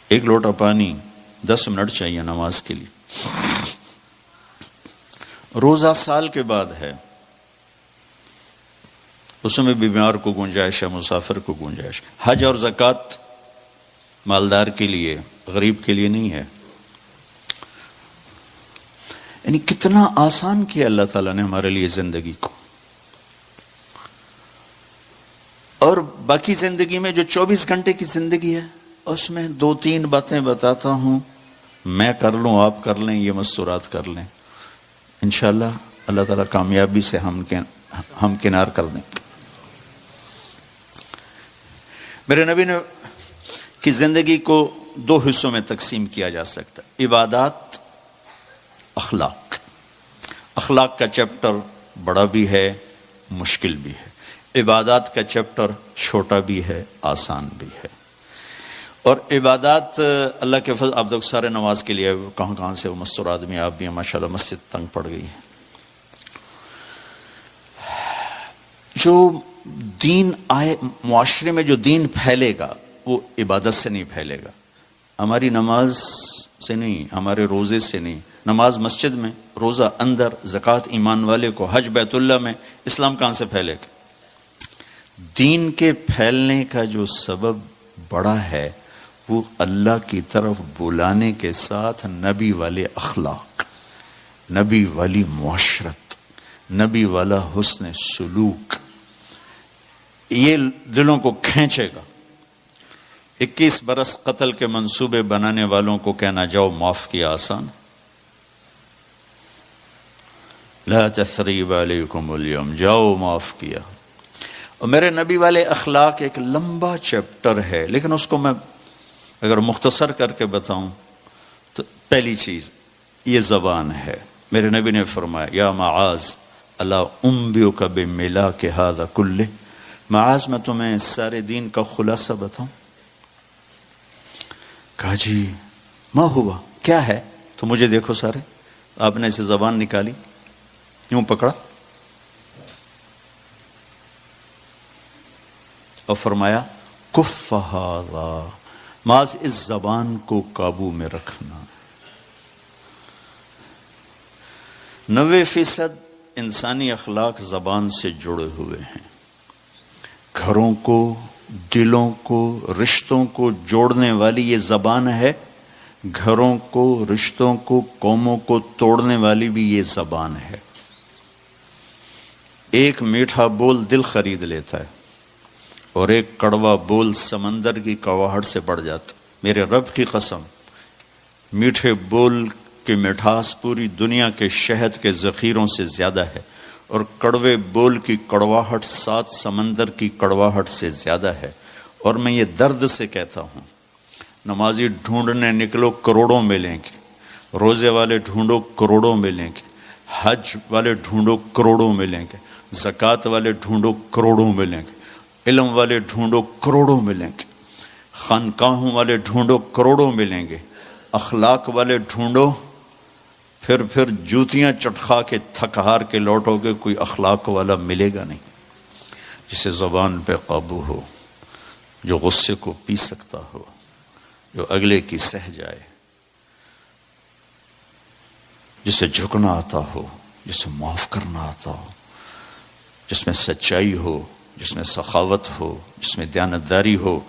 Speaker 2: 1 لوٹا پانی 10 منٹ چاہیے نماز کے لیے. روزہ سال کے بعد ہے، اس میں بیمار کو گنجائش ہے، مسافر کو گنجائش. حج اور زکوٰۃ مالدار کے لیے، غریب کے لیے نہیں ہے. یعنی کتنا آسان کیا اللہ تعالیٰ نے ہمارے لیے زندگی کو. اور باقی زندگی میں جو 24 گھنٹے کی زندگی ہے، اس میں 2-3 باتیں بتاتا ہوں، میں کر لوں، آپ کر لیں، یہ مستورات کر لیں، انشاءاللہ اللہ تعالیٰ کامیابی سے ہم کنار کر دیں. میرے نبی نے کی زندگی کو 2 حصوں میں تقسیم کیا جا سکتا ہے: عبادات، اخلاق. اخلاق کا چیپٹر بڑا بھی ہے، مشکل بھی ہے. عبادات کا چیپٹر چھوٹا بھی ہے، آسان بھی ہے. اور عبادات اللہ کے فضل، آپ لوگ سارے نماز کے لیے کہاں کہاں سے وہ مستور آدمی، آپ بھی ہیں ماشاءاللہ، مسجد تنگ پڑ گئی ہے. جو دین آئے معاشرے میں، جو دین پھیلے گا وہ عبادت سے نہیں پھیلے گا، ہماری نماز سے نہیں، ہمارے روزے سے نہیں. نماز مسجد میں، روزہ اندر، زکوٰۃ ایمان والے کو، حج بیت اللہ میں، اسلام کہاں سے پھیلے گا؟ دین کے پھیلنے کا جو سبب بڑا ہے وہ اللہ کی طرف بلانے کے ساتھ نبی والے اخلاق، نبی والی معاشرت، نبی والا حسن سلوک، یہ دلوں کو کھینچے گا. 21 برس قتل کے منصوبے بنانے والوں کو کہنا جاؤ معاف کیا آسان. لا تثریب علیکم اليوم، جاؤ معاف کیا. اور میرے نبی والے اخلاق ایک لمبا چیپٹر ہے، لیکن اس کو میں اگر مختصر کر کے بتاؤں تو پہلی چیز یہ زبان ہے. میرے نبی نے فرمایا یا معاذ الا انبئک بملاک ھذا کلہ، معاذ میں تمہیں سارے دین کا خلاصہ بتاؤں. کہا جی ما ہوا، کیا ہے؟ تو مجھے دیکھو سارے. آپ نے اسے زبان نکالی، یوں پکڑا اور فرمایا کف ھذا، معاذ اس زبان کو قابو میں رکھنا. 90% انسانی اخلاق زبان سے جڑے ہوئے ہیں. گھروں کو، دلوں کو، رشتوں کو جوڑنے والی یہ زبان ہے. گھروں کو، رشتوں کو، قوموں کو توڑنے والی بھی یہ زبان ہے. ایک میٹھا بول دل خرید لیتا ہے اور ایک کڑوا بول سمندر کی کڑواہٹ سے بڑھ جاتا. میرے رب کی قسم، میٹھے بول کی مٹھاس پوری دنیا کے شہد کے ذخیروں سے زیادہ ہے، اور کڑوے بول کی کڑواہٹ 7 سمندر کی کڑواہٹ سے زیادہ ہے. اور میں یہ درد سے کہتا ہوں، نمازی ڈھونڈنے نکلو کروڑوں ملیں گے، روزے والے ڈھونڈو کروڑوں ملیں گے، حج والے ڈھونڈو کروڑوں ملیں گے، زکوٰۃ والے ڈھونڈو کروڑوں ملیں گے، علم والے ڈھونڈو کروڑوں ملیں گے، خانقاہوں والے ڈھونڈو کروڑوں ملیں گے، اخلاق والے ڈھونڈو، پھر جوتیاں چٹخا کے تھک ہار کے لوٹو گے، کوئی اخلاق والا ملے گا نہیں. جسے زبان پہ قابو ہو، جو غصے کو پی سکتا ہو، جو اگلے کی سہ جائے، جسے جھکنا آتا ہو، جسے معاف کرنا آتا ہو، جس میں سچائی ہو، جس میں سخاوت ہو، جس میں دیانتداری ہو۔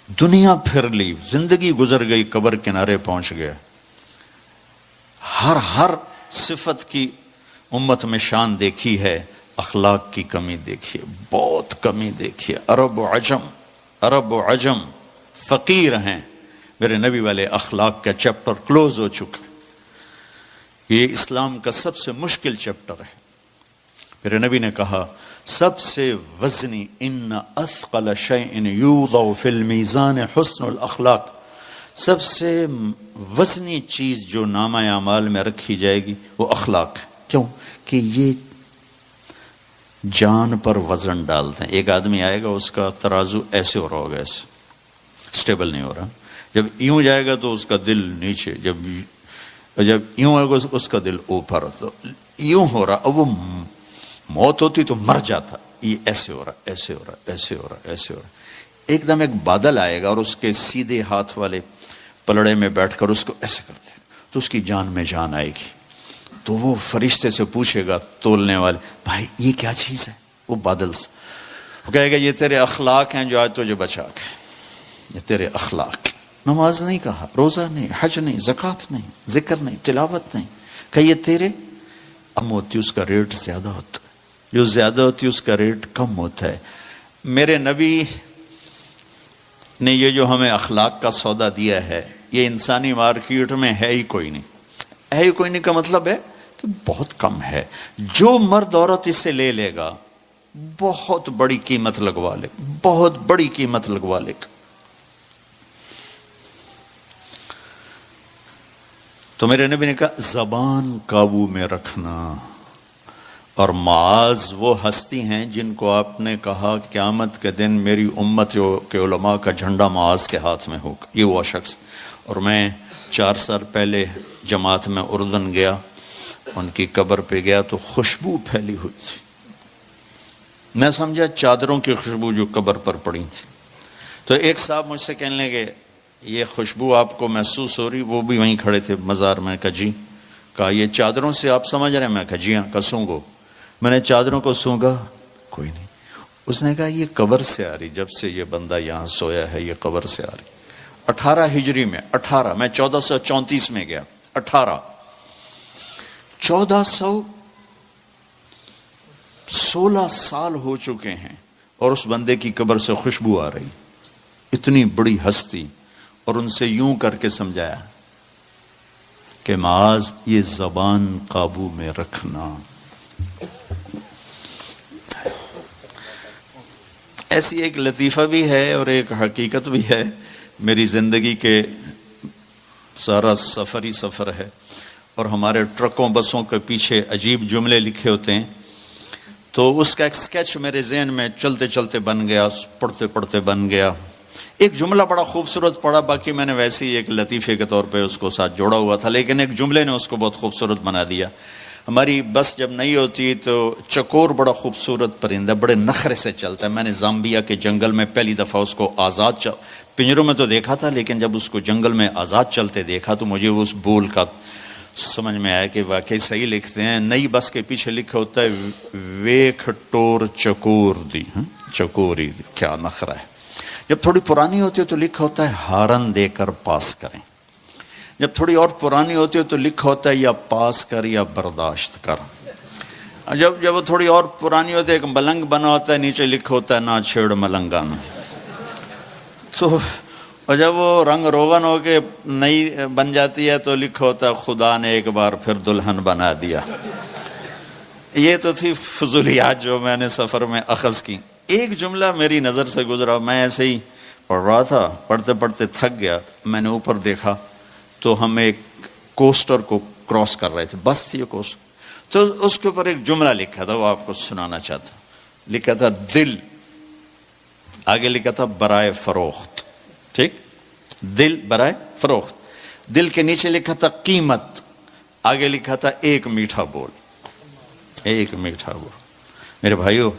Speaker 2: دنیا پھر لی، زندگی گزر گئی، قبر کنارے پہنچ گیا، ہر صفت کی امت میں شان دیکھی ہے، اخلاق کی کمی دیکھی ہے، بہت کمی دیکھی ہے۔ عرب و عجم فقیر ہیں، میرے نبی والے اخلاق کا چیپٹر کلوز ہو چکا ہے۔ یہ اسلام کا سب سے مشکل چیپٹر ہے۔ میرے نبی نے کہا سب سے وزنی، ان اثقل شیء یوضع فی المیزان حسن الاخلاق، سب سے وزنی چیز جو نامہ اعمال میں رکھی جائے گی وہ اخلاق ہے۔ کیوں کہ یہ جان پر وزن ڈالتے ہیں۔ ایک آدمی آئے گا، اس کا ترازو ایسے ہو رہا ہوگا، ایسے سٹیبل نہیں ہو رہا، جب یوں جائے گا تو اس کا دل نیچے، جب یوں آئے گا اس کا دل اوپر، تو یوں ہو رہا، اب وہ موت ہوتی تو مر جاتا، یہ ایسے ہو رہا، ایسے ہو رہا، ایسے ہو رہا، ایسے ہو رہا۔ ایک دم ایک بادل آئے گا اور اس کے سیدھے ہاتھ والے پلڑے میں بیٹھ کر اس کو ایسے کرتے ہیں تو اس کی جان میں جان آئے گی۔ تو وہ فرشتے سے پوچھے گا تولنے والے، بھائی یہ کیا چیز ہے؟ وہ بادل سے وہ کہے گا یہ تیرے اخلاق ہیں جو آج تجھے بچا کے، یہ تیرے اخلاق۔ نماز نہیں کہا، روزہ نہیں، حج نہیں، زکوٰۃ نہیں، ذکر نہیں، تلاوت نہیں، کہ یہ تیرے کم ہوتی، اس کا ریٹ زیادہ ہوتا ہے، جو زیادہ ہوتی اس کا ریٹ کم ہوتا ہے۔ میرے نبی نے یہ جو ہمیں اخلاق کا سودا دیا ہے، یہ انسانی مارکیٹ میں ہے ہی کوئی نہیں۔ ہے ہی کوئی نہیں کا مطلب ہے کہ بہت کم ہے۔ جو مرد عورت اس سے لے لے گا بہت بڑی قیمت لگوا لے، بہت بڑی قیمت لگوا لے گا۔ تو میرے نبی نے کہا زبان قابو میں رکھنا، اور معاذ وہ ہستی ہیں جن کو آپ نے کہا قیامت کے دن میری امت کے علماء کا جھنڈا معاذ کے ہاتھ میں ہوگا، یہ وہ شخص۔ اور میں 4 سال پہلے جماعت میں اردن گیا، ان کی قبر پہ گیا تو خوشبو پھیلی ہوئی تھی، میں سمجھا چادروں کی خوشبو جو قبر پر پڑی تھی۔ تو ایک صاحب مجھ سے کہنے لگے یہ خوشبو آپ کو محسوس ہو رہی؟ وہ بھی وہیں کھڑے تھے مزار میں۔ کہا جی۔ کہا یہ چادروں سے آپ سمجھ رہے ہیں؟ میں کہا جی ہاں۔ کہا سونگو۔ میں نے چادروں کو سونگا، کوئی نہیں۔ اس نے کہا یہ قبر سے آ رہی، جب سے یہ بندہ یہاں سویا ہے یہ قبر سے آ رہی۔ 18 ہجری میں، 18 میں 1434 میں گیا، 1416 سال ہو چکے ہیں اور اس بندے کی قبر سے خوشبو آ رہی، اتنی بڑی ہستی۔ اور ان سے یوں کر کے سمجھایا کہ معاذ یہ زبان قابو میں رکھنا۔ ایسی ایک لطیفہ بھی ہے اور ایک حقیقت بھی ہے، میری زندگی کے سارا سفر ہی سفر ہے، اور ہمارے ٹرکوں بسوں کے پیچھے عجیب جملے لکھے ہوتے ہیں، تو اس کا ایک سکیچ میرے ذہن میں چلتے چلتے بن گیا، پڑھتے پڑھتے بن گیا۔ ایک جملہ بڑا خوبصورت پڑا، باقی میں نے ویسے ہی ایک لطیفے کے طور پہ اس کو ساتھ جوڑا ہوا تھا، لیکن ایک جملے نے اس کو بہت خوبصورت بنا دیا۔ ہماری بس جب نہیں ہوتی تو چکور بڑا خوبصورت پرندہ، بڑے نخرے سے چلتا ہے۔ میں نے زامبیا کے جنگل میں پہلی دفعہ اس کو آزاد پنجروں میں تو دیکھا تھا، لیکن جب اس کو جنگل میں آزاد چلتے دیکھا تو مجھے اس بول کا سمجھ میں آیا کہ واقعی صحیح لکھتے ہیں۔ نئی بس کے پیچھے لکھا ہوتا ہے ویکھ ٹور چکور دی، چکوری دی، کیا نخرہ ہے۔ جب تھوڑی پرانی ہوتی ہے تو لکھا ہوتا ہے ہارن دے کر پاس کریں۔ جب تھوڑی اور پرانی ہوتی ہے تو لکھا ہوتا ہے یا پاس کر یا برداشت کر۔ جب وہ تھوڑی اور پرانی ہوتی ہے ایک ملنگ بنا ہوتا ہے، نیچے لکھا ہوتا ہے نہ چھیڑ ملنگان۔ تو اور جب وہ رنگ روغن ہو کے نئی بن جاتی ہے تو لکھا ہوتا ہے خدا نے ایک بار پھر دلہن بنا دیا۔ یہ تو تھی فضولیات جو میں نے سفر میں اخذ کی۔ ایک جملہ میری نظر سے گزرا، میں ایسے ہی پڑھ رہا تھا، پڑھتے پڑھتے تھک گیا، میں نے اوپر دیکھا تو ہم ایک کوسٹر کو کراس کر رہے تھے، بس تھی یہ کوسٹر، تو اس کے اوپر ایک جملہ لکھا تھا، وہ آپ کو سنانا چاہتا۔ لکھا تھا دل، آگے لکھا تھا برائے فروخت، ٹھیک، دل برائے فروخت۔ دل کے نیچے لکھا تھا قیمت، آگے لکھا تھا ایک میٹھا بول، ایک میٹھا بول۔ میرے بھائیو،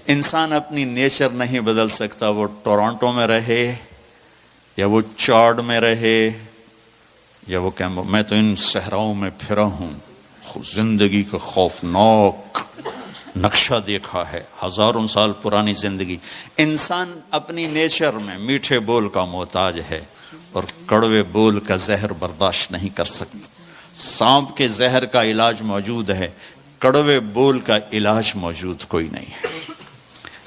Speaker 2: انسان اپنی نیچر نہیں بدل سکتا، وہ ٹورانٹو میں رہے یا وہ چاڈ میں رہے یا وہ کیا، میں تو ان صحراؤں میں پھرا ہوں، زندگی کا خوفناک نقشہ دیکھا ہے، ہزاروں سال پرانی زندگی۔ انسان اپنی نیچر میں میٹھے بول کا محتاج ہے اور کڑوے بول کا زہر برداشت نہیں کر سکتا۔ سانپ کے زہر کا علاج موجود ہے، کڑوے بول کا علاج موجود کوئی نہیں ہے۔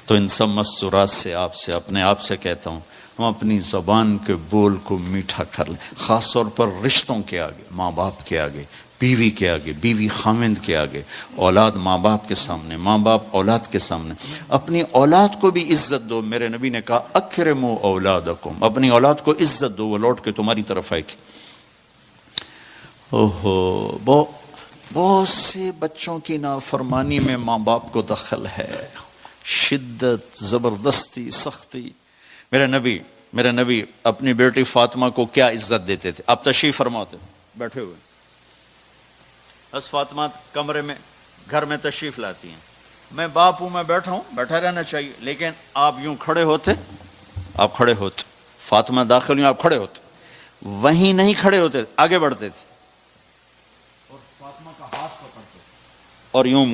Speaker 2: تو ان سب مستورات سے اپنے آپ سے کہتا ہوں، ہم اپنی زبان کے بول کو میٹھا کر لیں، خاص طور پر رشتوں کے آگے، ماں باپ کے آگے، بیوی کے آگے، بیوی خاوند کے آگے، اولاد ماں باپ کے سامنے، ماں باپ اولاد کے سامنے۔ اپنی اولاد کو بھی عزت دو۔ میرے نبی نے کہا اکرموا اولادکم، اپنی اولاد کو عزت دو، وہ لوٹ کے تمہاری طرف آئے گی۔ بہت سے بچوں کی نافرمانی میں ماں باپ کو دخل ہے، شدت، زبردستی، سختی۔ میرے نبی اپنی بیٹی فاطمہ کو کیا عزت دیتے تھے؟ آپ تشریف فرماتے بیٹھے ہوئے، بس فاطمہ کمرے میں گھر میں تشریف لاتی ہیں، میں باپ ہوں، میں بیٹھا ہوں، بیٹھا رہنا چاہیے، لیکن آپ یوں کھڑے ہوتے، فاطمہ داخل ہوئی، آپ کھڑے ہوتے، وہیں نہیں کھڑے ہوتے، آگے بڑھتے تھے اور فاطمہ کا ہاتھ پکڑتے اور یوں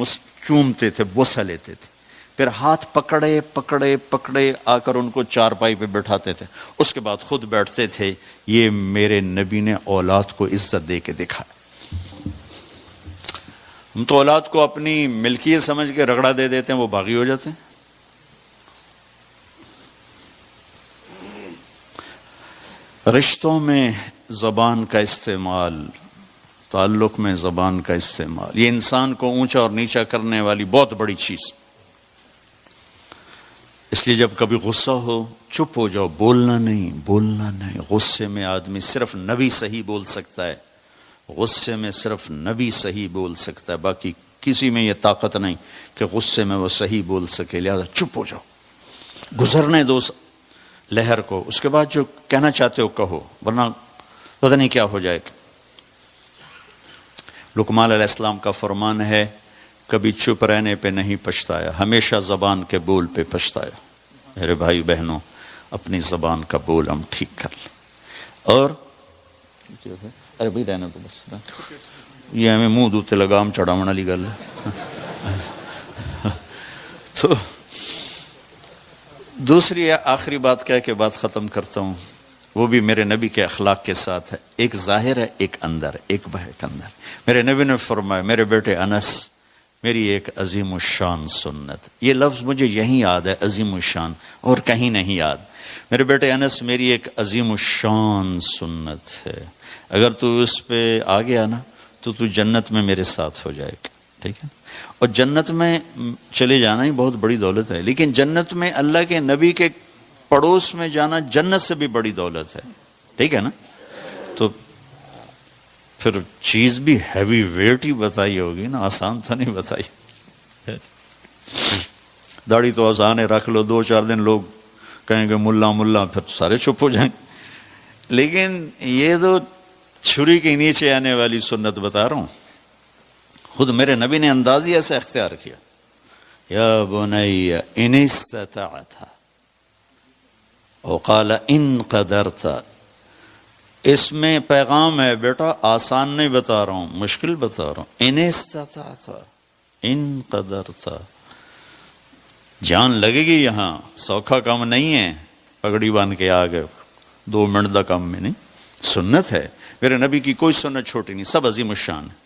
Speaker 2: چومتے تھے، بوسہ لیتے تھے، پھر ہاتھ پکڑے آ کر ان کو چارپائی پہ بٹھاتے تھے، اس کے بعد خود بیٹھتے تھے۔ یہ میرے نبی نے اولاد کو عزت دے کے دکھا۔ ہم تو اولاد کو اپنی ملکیت سمجھ کے رگڑا دے دیتے ہیں، وہ باغی ہو جاتے ہیں۔ رشتوں میں زبان کا استعمال، تعلق میں زبان کا استعمال، یہ انسان کو اونچا اور نیچا کرنے والی بہت بڑی چیز۔ اس لیے جب کبھی غصہ ہو چپ ہو جاؤ، بولنا نہیں۔ غصے میں آدمی صرف نبی صحیح بول سکتا ہے، غصے میں صرف نبی صحیح بول سکتا ہے، باقی کسی میں یہ طاقت نہیں کہ غصے میں وہ صحیح بول سکے، لہذا چپ ہو جاؤ، گزرنے دو لہر کو، اس کے بعد جو کہنا چاہتے ہو کہو، ورنہ پتہ نہیں کیا ہو جائے گا۔ لقمان علیہ السلام کا فرمان ہے، کبھی چپ رہنے پہ نہیں پچھتایا، ہمیشہ زبان کے بول پہ پچھتایا۔ میرے بھائی بہنوں، اپنی زبان کا بول ہم ٹھیک کر لیں۔ اور ارے بھائی رہنا تو بس، یہ ہمیں منہ دوتے لگام چڑھاون والی گل ہے۔ تو دوسری آخری بات کیا کہ بات ختم کرتا ہوں، وہ بھی میرے نبی کے اخلاق کے ساتھ ہے، ایک ظاہر ہے، ایک اندر، ایک بہک اندر۔ میرے نبی نے فرمایا، میرے بیٹے انس، میری ایک عظیم الشان سنت، یہ لفظ مجھے یہیں یاد ہے، عظیم الشان، اور کہیں نہیں یاد۔ میرے بیٹے انس، میری ایک عظیم الشان سنت ہے، اگر تو اس پہ آ گیا نا تو جنت میں میرے ساتھ ہو جائے گا، ٹھیک ہے؟ اور جنت میں چلے جانا ہی بہت بڑی دولت ہے، لیکن جنت میں اللہ کے نبی کے پڑوس میں جانا جنت سے بھی بڑی دولت ہے، ٹھیک ہے نا؟ تو پھر چیز بھی ہیوی ویٹ ہی بتائی ہوگی نا، آسان تو نہیں بتائی۔ داڑھی تو آسان ہے، رکھ لو 2-4 دن، لوگ کہیں گے ملا، پھر سارے چپ ہو جائیں گے، لیکن یہ تو چھری کے نیچے آنے والی سنت بتا رہا ہوں۔ خود میرے نبی نے انداز ہی ایسا اختیار کیا، یا بنی ان استطعت، وقال ان قدرت۔ اس میں پیغام ہے، بیٹا آسان نہیں بتا رہا ہوں، مشکل بتا رہا ہوں۔ ان استطعت، ان قدرت، جان لگے گی یہاں، سوکھا کام نہیں ہے، پگڑی باندھ کے آ گئے 2 منٹ دا کام میں نہیں، سنت ہے۔ میرے نبی کی کوئی سنت چھوٹی نہیں، سب عظیم الشان ہے،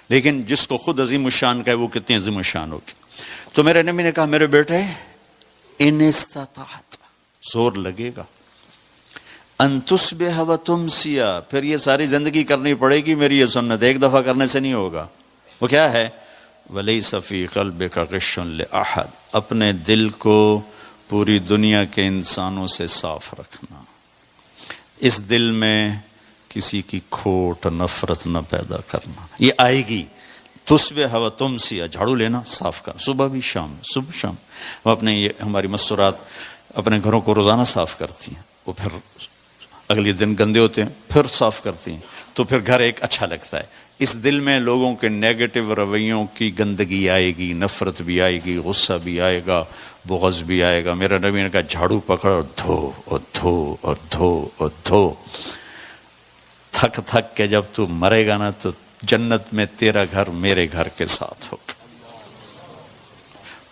Speaker 2: لیکن جس کو خود عظیم الشان کہے وہ کتنی عظیم الشان ہوگی۔ تو میرے نبی نے کہا، میرے بیٹے ان استطاعت، زور لگے گا، ان تصبح و تمسی، پھر یہ ساری زندگی کرنی پڑے گی میری یہ سنت، ایک دفعہ کرنے سے نہیں ہوگا۔ وہ کیا ہے؟ وَلَيْسَ فِي قَلْبِكَ غِشٌّ لِأَحَدٍ، اپنے دل کو پوری دنیا کے انسانوں سے صاف رکھنا، اس دل میں کسی کی کھوٹ نفرت نہ پیدا کرنا۔ یہ آئے گی، تصبح و تمسی، جھاڑو لینا، صاف کرنا، صبح بھی شام، صبح شام۔ وہ اپنے یہ ہماری مستورات اپنے گھروں کو روزانہ صاف کرتی ہیں، وہ پھر اگلے دن گندے ہوتے ہیں، پھر صاف کرتی ہیں۔ تو پھر گھر ایک اچھا لگتا ہے. اس دل میں لوگوں کے نیگیٹو رویوں کی گندگی آئے گی، نفرت بھی آئے گی، غصہ بھی آئے گا، بغض بھی آئے گا. میرا نبی نے کہا جھاڑو پکڑ اور دھو اور دھو اور دھو اور دھو. تھک تھک کے جب تو مرے گا نا تو جنت میں تیرا گھر میرے گھر کے ساتھ ہوگا.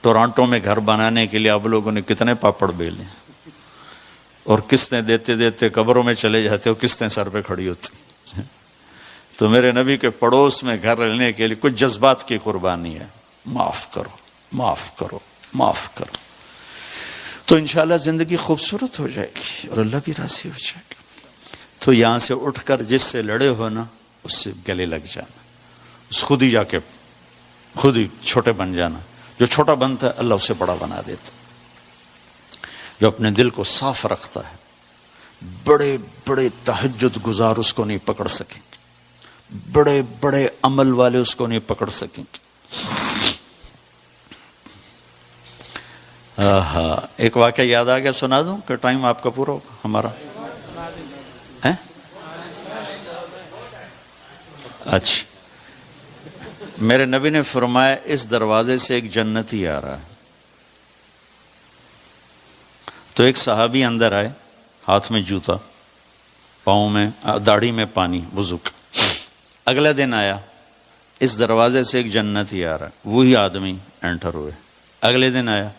Speaker 2: ٹورانٹو میں گھر بنانے کے لیے آپ لوگوں نے کتنے پاپڑ بیلے اور قسطیں دیتے دیتے قبروں میں چلے جاتے ہو، قسطیں سر پہ کھڑی ہوتی. تو میرے نبی کے پڑوس میں گھر لینے کے لیے کچھ جذبات کی قربانی ہے. معاف کرو، معاف کرو، معاف کرو، تو انشاءاللہ زندگی خوبصورت ہو جائے گی اور اللہ بھی راضی ہو جائے گا. تو یہاں سے اٹھ کر جس سے لڑے ہو نا اس سے گلے لگ جانا، اس خود ہی جا کے خود ہی چھوٹے بن جانا. جو چھوٹا بنتا ہے اللہ اسے بڑا بنا دیتا. جو اپنے دل کو صاف رکھتا ہے بڑے بڑے تہجد گزار اس کو نہیں پکڑ سکیں گے، بڑے بڑے عمل والے اس کو نہیں پکڑ سکیں گے. ایک واقعہ یاد آ گیا، سنا دوں کہ ٹائم آپ کا پورا ہوگا ہمارا؟ اچھا، میرے نبی نے فرمایا اس دروازے سے ایک جنتی آ رہا ہے. تو ایک صحابی اندر آئے، ہاتھ میں جوتا، پاؤں میں داڑھی میں پانی وضو کا. اگلے دن آیا، اس دروازے سے ایک جنتی آ رہا ہے، وہی آدمی انٹر ہوئے. اگلے دن آیا،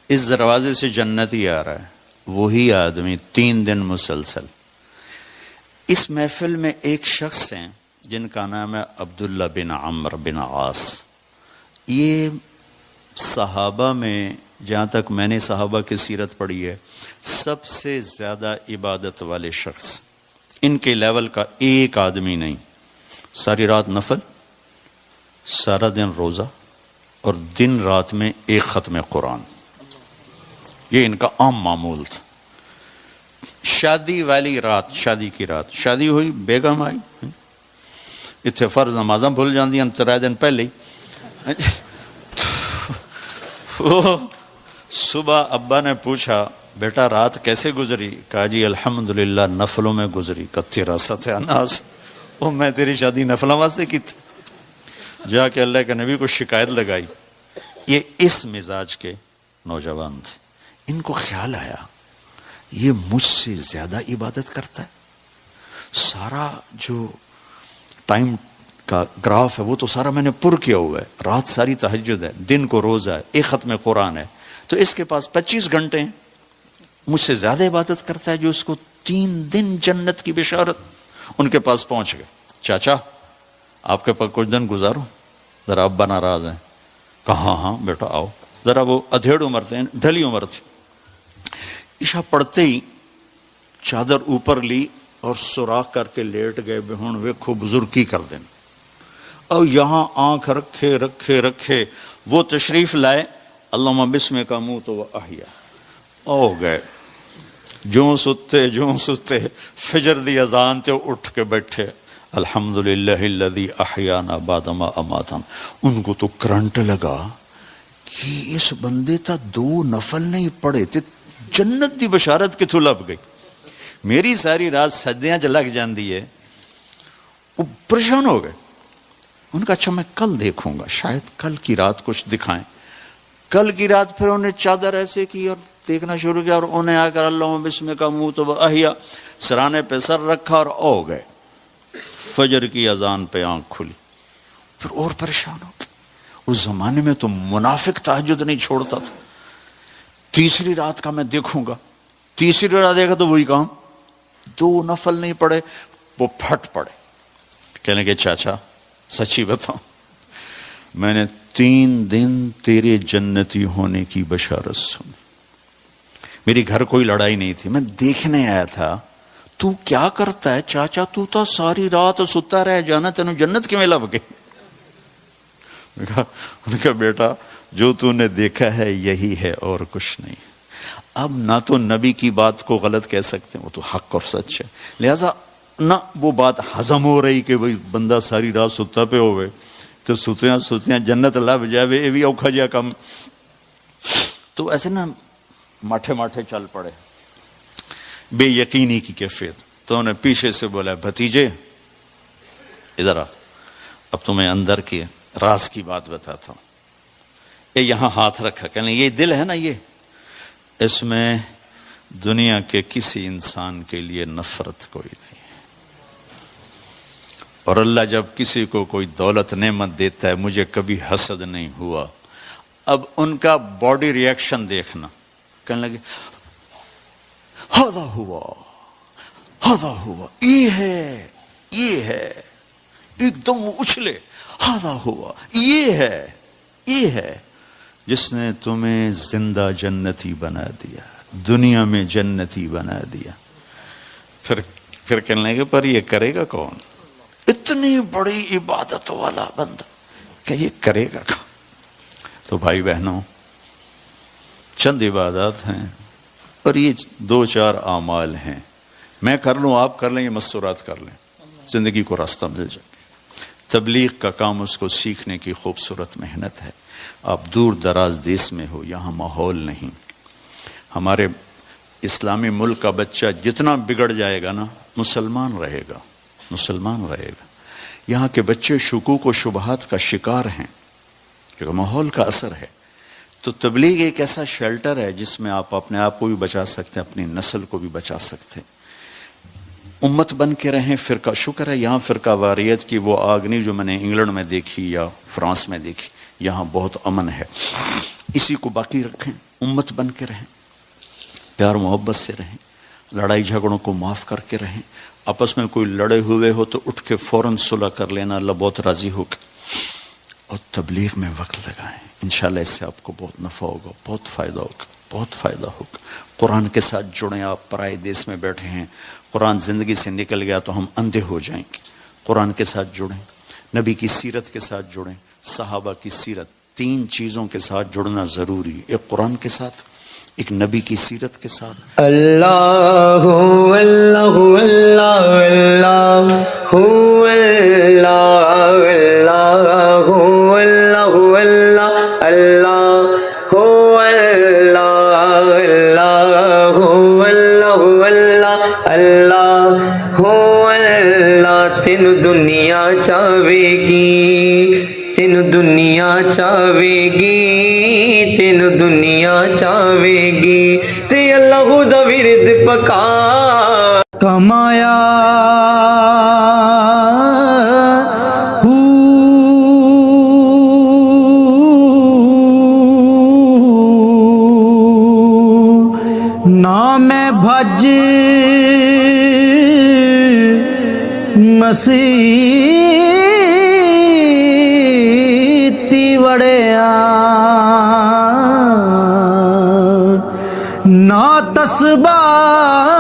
Speaker 2: اس دروازے سے جنتی آ رہا ہے، وہی آدمی 3 دن مسلسل. اس محفل میں ایک شخص ہیں جن کا نام ہے عبداللہ بن عمرو بن عاص. یہ صحابہ میں جہاں تک میں نے صحابہ کی سیرت پڑھی ہے سب سے زیادہ عبادت والے شخص. ان کے لیول کا ایک آدمی نہیں. ساری رات نفل، سارا دن روزہ، اور دن رات میں ایک ختم قرآن. یہ ان کا عام معمول تھا. شادی والی رات، شادی کی رات، شادی ہوئی، بیگم آئی، اتنے فرض نمازاں بھول جاندی 3 دن پہلے ہی. صبح ابا نے پوچھا بیٹا رات کیسے گزری؟ کہا جی الحمدللہ نفلوں میں گزری. کتھی راست ہے اناس، وہ میں تیری شادی نفلوں واسطے کی تھی. جا کے اللہ کے نبی کو شکایت لگائی. یہ اس مزاج کے نوجوان تھے. ان کو خیال آیا یہ مجھ سے زیادہ عبادت کرتا ہے. سارا جو ٹائم کا گراف ہے وہ تو سارا میں نے پر کیا ہوا ہے. رات ساری تہجد ہے، دن کو روزہ ہے، ایک ختم قرآن ہے. تو اس کے پاس 25 گھنٹے ہیں، مجھ سے زیادہ عبادت کرتا ہے. جو اس کو 3 دن جنت کی بشارت. ان کے پاس پہنچ گئے. چاچا آپ کے پاس کچھ دن گزارو، ذرا ابا ناراض ہیں. کہا ہاں بیٹا آؤ. ذرا وہ ادھیڑ عمر تھے، ڈھلی عمر تھی. عشاء پڑھتے ہی چادر اوپر لی اور سوراخ کر کے لیٹ گئے. ہوں ویکھو بزرگی کر دیں. اور یہاں آنکھ رکھے رکھے رکھے وہ تشریف لائے، اللہم بسم کا منہ تو وہ احیا ہو گئے. جو ستے فجر دی اذان تے اٹھ کے بیٹھے، الحمدللہ الذی احیانا بعد ما اماتنا. ان کو تو کرنٹ لگا کہ اس بندے تا 2 نفل نہیں پڑے تے جنت دی بشارت کتھوں لب گئی. میری ساری رات سجدیاں چ لگ جاندی ہے. وہ پریشان ہو گئے. ان کا اچھا میں کل دیکھوں گا، شاید کل کی رات کچھ دکھائیں. کل کی رات پھر انہیں چادر ایسے کی اور دیکھنا شروع کیا، اور انہیں آ کر اللہم بسم کا منہ تو احیا سرانے پہ سر رکھا اور او گئے. فجر کی اذان پہ آنکھ کھلی. پھر اور پریشان ہو گئے. اس زمانے میں تو منافق تہجد نہیں چھوڑتا تھا. تیسری رات کا میں دیکھوں گا. تیسری رات دیکھا تو وہی کام، 2 نفل نہیں پڑے. وہ پھٹ پڑے. کہنے کہ چاچا سچی بتاؤں، میں نے 3 دن تیرے جنتی ہونے کی بشارت سنی. میری گھر کوئی لڑائی نہیں تھی، میں دیکھنے آیا تھا تو کیا کرتا ہے. چاچا تو ساری رات ستا رہ جانا، تینوں جنت کیویں لب گئی؟ ان کا بیٹا جو تو نے دیکھا ہے یہی ہے اور کچھ نہیں. اب نہ تو نبی کی بات کو غلط کہہ سکتے ہیں، وہ تو حق اور سچ ہے. لہذا نہ وہ بات ہضم ہو رہی کہ بھئی بندہ ساری رات ستا پہ ہوئے تو ستیاں جنت لب جائے، یہ بھی اوکھا جا کم. تو ایسے نا ماٹھے چل پڑے، بے یقینی کی کیفیت. تو انہیں پیچھے سے بولا بھتیجے ادھر آ، اب تمہیں اندر کی راز کی بات بتاتا ہوں. یہ یہاں ہاتھ رکھا، کہنے یہ دل ہے نا، یہ اس میں دنیا کے کسی انسان کے لیے نفرت کوئی نہیں. اور اللہ جب کسی کو کوئی دولت نعمت دیتا ہے، مجھے کبھی حسد نہیں ہوا. اب ان کا باڈی ری ایکشن دیکھنا، کہنے لگے ہاذا ہوا، ہاذا ہوا، یہ ہے، یہ ہے، ایک دم وہ اچھلے، ہاذا ہوا، یہ ہے، یہ ہے جس نے تمہیں زندہ جنتی بنا دیا، دنیا میں جنتی بنا دیا. پھر کہنے لگے پر یہ کرے گا کون؟ اتنی بڑی عبادت والا بندہ کہ یہ کرے گا کون؟ تو بھائی بہنوں، چند عبادات ہیں اور یہ 2-4 اعمال ہیں. میں کر لوں، آپ کر لیں، یہ مستورات کر لیں، زندگی کو راستہ مل جائے. تبلیغ کا کام اس کو سیکھنے کی خوبصورت محنت ہے. آپ دور دراز دیس میں ہو، یہاں ماحول نہیں. ہمارے اسلامی ملک کا بچہ جتنا بگڑ جائے گا نا، مسلمان رہے گا، مسلمان رہے گا. یہاں کے بچے شکوک و شبہات کا شکار ہیں کیونکہ ماحول کا اثر ہے. تو تبلیغ ایک ایسا شیلٹر ہے جس میں آپ اپنے آپ کو بھی بچا سکتے ہیں، اپنی نسل کو بھی بچا سکتے ہیں. امت بن کے رہیں. فرقہ، شکر ہے یہاں فرقہ واریت کی وہ آگ نہیں جو میں نے انگلینڈ میں دیکھی یا فرانس میں دیکھی. یہاں بہت امن ہے. اسی کو باقی رکھیں، امت بن کے رہیں، پیار محبت سے رہیں، لڑائی جھگڑوں کو معاف کر کے رہیں. آپس میں کوئی لڑے ہوئے ہو تو اٹھ کے فوراً صلح کر لینا، اللہ بہت راضی ہو کے. اور تبلیغ میں وقت لگائیں، انشاءاللہ اس سے آپ کو بہت نفع ہوگا، بہت فائدہ ہوگا، بہت فائدہ ہوگا. قرآن کے ساتھ جڑیں. آپ پرائے دیس میں بیٹھے ہیں، قرآن زندگی سے نکل گیا تو ہم اندھے ہو جائیں گے. قرآن کے ساتھ جڑیں، نبی کی سیرت کے ساتھ جڑیں، صحابہ کی سیرت. 3 چیزوں کے ساتھ جڑنا ضروری ہے، ایک قرآن کے ساتھ، ایک نبی کی سیرت کے ساتھ.
Speaker 3: اللہ اللہ اللہ اللہ اللہ اللہ اللہ اللہ. تین دنیا چاہے گی، تین دنیا چاہے گی، تین دنیا چاہے گی، تے اللہ دا ورد پکا کمایا. نہ میں بھج مسیتی وڑیا، نہ تسبیح